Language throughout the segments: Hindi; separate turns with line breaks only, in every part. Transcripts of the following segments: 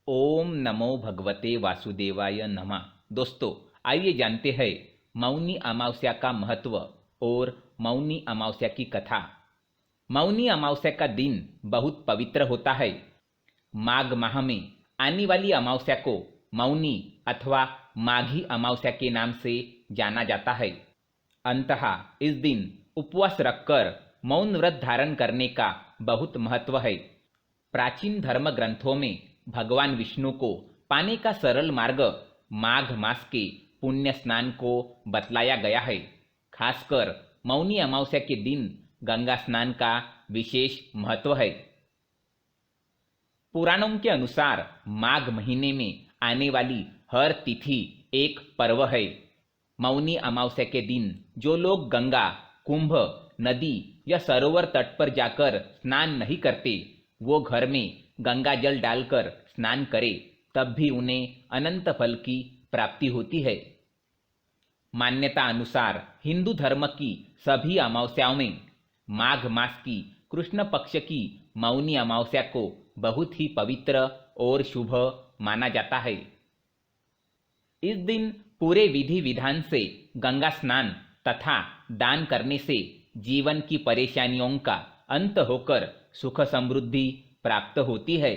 ओम नमो भगवते वासुदेवाय नमः। दोस्तों, आइए जानते हैं मौनी अमावस्या का महत्व और मौनी अमावस्या की कथा। मौनी अमावस्या का दिन बहुत पवित्र होता है। माघ माह में आने वाली अमावस्या को मौनी अथवा माघी अमावस्या के नाम से जाना जाता है। अंततः इस दिन उपवास रखकर मौन व्रत धारण करने का बहुत महत्व है। प्राचीन धर्म ग्रंथों में भगवान विष्णु को पाने का सरल मार्ग माघ मास के पुण्य स्नान को बतलाया गया है। खासकर मौनी अमावस्या के दिन गंगा स्नान का विशेष महत्व है। पुराणों के अनुसार माघ महीने में आने वाली हर तिथि एक पर्व है। मौनी अमावस्या के दिन जो लोग गंगा, कुंभ, नदी या सरोवर तट पर जाकर स्नान नहीं करते, वो घर में गंगा जल डालकर स्नान करें, तब भी उन्हें अनंत फल की प्राप्ति होती है। मान्यता अनुसार हिंदू धर्म की सभी अमावस्याओं में माघ मास की कृष्ण पक्ष की मौनी अमावस्या को बहुत ही पवित्र और शुभ माना जाता है। इस दिन पूरे विधि विधान से गंगा स्नान तथा दान करने से जीवन की परेशानियों का अंत होकर सुख समृद्धि प्राप्त होती है।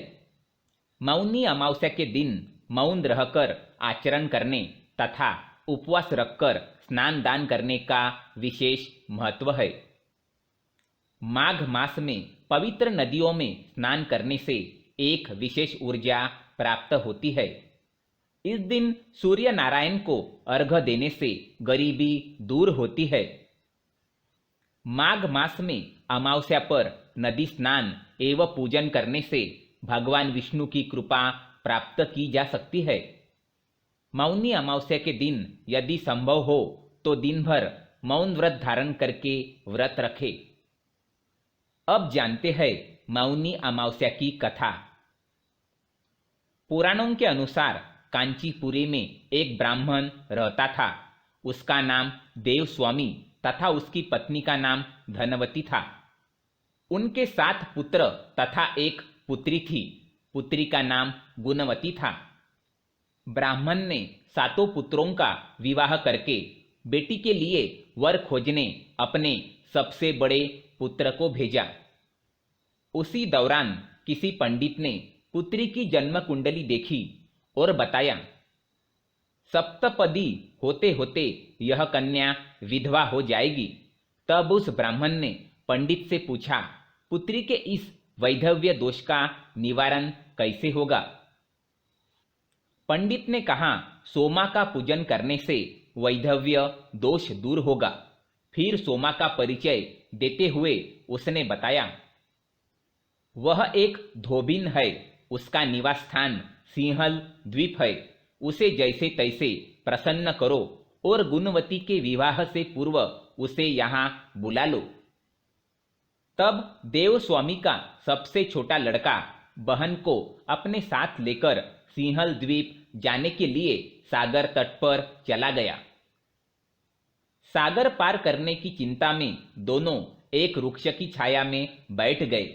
मौनी अमावस्या के दिन मौन रहकर आचरण करने तथा उपवास रखकर स्नान दान करने का विशेष महत्व है। माघ मास में पवित्र नदियों में स्नान करने से एक विशेष ऊर्जा प्राप्त होती है। इस दिन सूर्य नारायण को अर्घ्य देने से गरीबी दूर होती है। माघ मास में अमावस्या पर नदी स्नान एवं पूजन करने से भगवान विष्णु की कृपा प्राप्त की जा सकती है। मौनी अमावस्या के दिन यदि संभव हो तो दिन भर मौन व्रत धारण करके व्रत रखें। अब जानते हैं मौनी अमावस्या की कथा। पुराणों के अनुसार कांचीपुरी में एक ब्राह्मण रहता था। उसका नाम देवस्वामी तथा उसकी पत्नी का नाम धनवती था। उनके 7 पुत्र तथा एक पुत्री थी। पुत्री का नाम गुणवती था। ब्राह्मण ने 7 पुत्रों का विवाह करके बेटी के लिए वर खोजने अपने सबसे बड़े पुत्र को भेजा। उसी दौरान किसी पंडित ने पुत्री की जन्म कुंडली देखी और बताया, सप्तपदी होते होते यह कन्या विधवा हो जाएगी। तब उस ब्राह्मण ने पंडित से पूछा, पुत्री के इस वैधव्य दोष का निवारण कैसे होगा? पंडित ने कहा, सोमा का पूजन करने से वैधव्य दोष दूर होगा। फिर सोमा का परिचय देते हुए उसने बताया, वह एक धोबिन है। उसका निवास स्थान सिंहल द्वीप है। उसे जैसे तैसे प्रसन्न करो और गुणवती के विवाह से पूर्व उसे यहाँ बुला लो। तब देवस्वामी का सबसे छोटा लड़का बहन को अपने साथ लेकर सिंहल द्वीप जाने के लिए सागर तट पर चला गया। सागर पार करने की चिंता में दोनों एक वृक्ष की छाया में बैठ गए।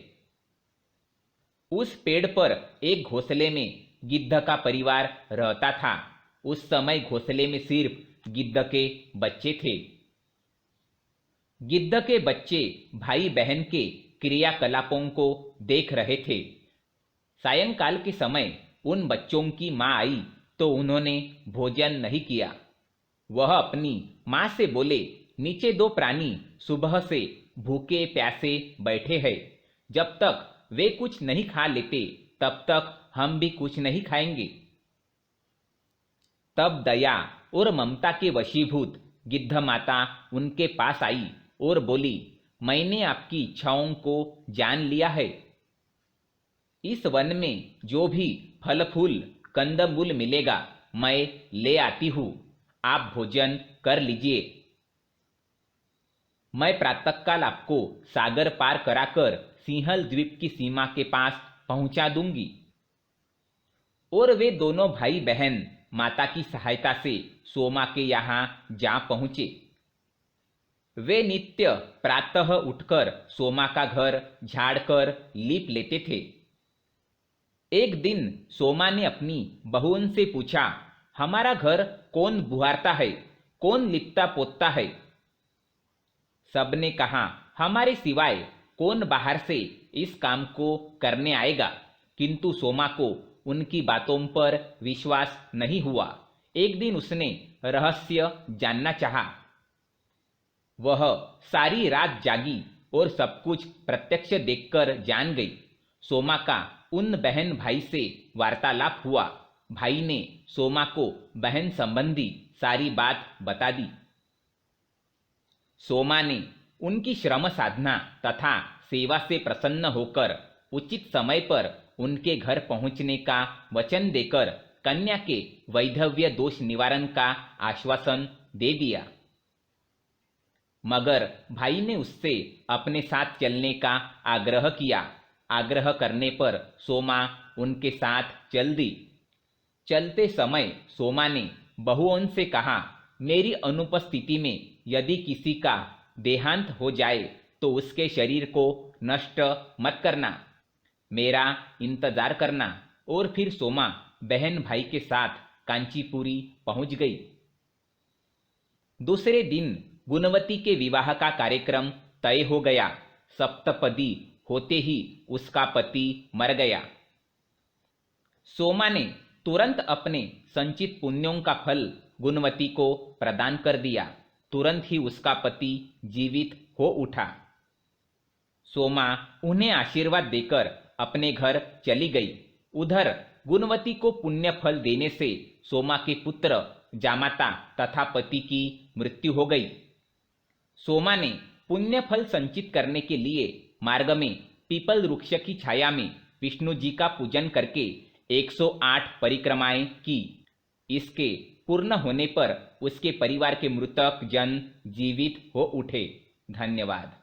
उस पेड़ पर एक घोंसले में गिद्ध का परिवार रहता था। उस समय घोंसले में सिर्फ गिद्ध के बच्चे थे। गिद्ध के बच्चे भाई बहन के क्रियाकलापों को देख रहे थे। सायंकाल के समय उन बच्चों की माँ आई तो उन्होंने भोजन नहीं किया। वह अपनी माँ से बोले, नीचे 2 प्राणी सुबह से भूखे प्यासे बैठे हैं। जब तक वे कुछ नहीं खा लेते तब तक हम भी कुछ नहीं खाएंगे। तब दया और ममता के वशीभूत गिद्ध माता उनके पास आई और बोली, मैंने आपकी इच्छाओं को जान लिया है। इस वन में जो भी फल फूल कंदमूल मिलेगा मैं ले आती हूँ। आप भोजन कर लीजिए। मैं प्रातःकाल आपको सागर पार कराकर सिंहल द्वीप की सीमा के पास पहुंचा दूंगी। और वे दोनों भाई बहन माता की सहायता से सोमा के यहाँ जा पहुंचे। वे नित्य प्रातः उठकर सोमा का घर झाड़कर लीप लेते थे। एक दिन सोमा ने अपनी बहुओं से पूछा, हमारा घर कौन बुहारता है, कौन लिपता पोतता है? सबने कहा, हमारे सिवाय कौन बाहर से इस काम को करने आएगा? किंतु सोमा को उनकी बातों पर विश्वास नहीं हुआ। एक दिन उसने रहस्य जानना चाहा। वह सारी रात जागी और सब कुछ प्रत्यक्ष देखकर जान गई। सोमा का उन बहन भाई से वार्तालाप हुआ। भाई ने सोमा को बहन संबंधी सारी बात बता दी। सोमा ने उनकी श्रम साधना तथा सेवा से प्रसन्न होकर उचित समय पर उनके घर पहुंचने का वचन देकर कन्या के वैधव्य दोष निवारण का आश्वासन दे दिया। मगर भाई ने उससे अपने साथ चलने का आग्रह किया। आग्रह करने पर सोमा उनके साथ चल दी। चलते समय सोमा ने बहुओं से कहा, मेरी अनुपस्थिति में यदि किसी का देहांत हो जाए तो उसके शरीर को नष्ट मत करना, मेरा इंतजार करना। और फिर सोमा बहन भाई के साथ कांचीपुरी पहुंच गई। दूसरे दिन गुणवती के विवाह का कार्यक्रम तय हो गया। सप्तपदी होते ही उसका पति मर गया। सोमा ने तुरंत अपने संचित पुण्यों का फल गुणवती को प्रदान कर दिया। तुरंत ही उसका पति जीवित हो उठा। सोमा उन्हें आशीर्वाद देकर अपने घर चली गई। उधर गुणवती को पुण्य फल देने से सोमा के पुत्र जामाता तथा पति की मृत्यु हो गई। सोमा ने पुण्य फल संचित करने के लिए मार्ग में पीपल वृक्ष की छाया में विष्णु जी का पूजन करके 108 परिक्रमाएं की। इसके पूर्ण होने पर उसके परिवार के मृतक जन जीवित हो उठे। धन्यवाद।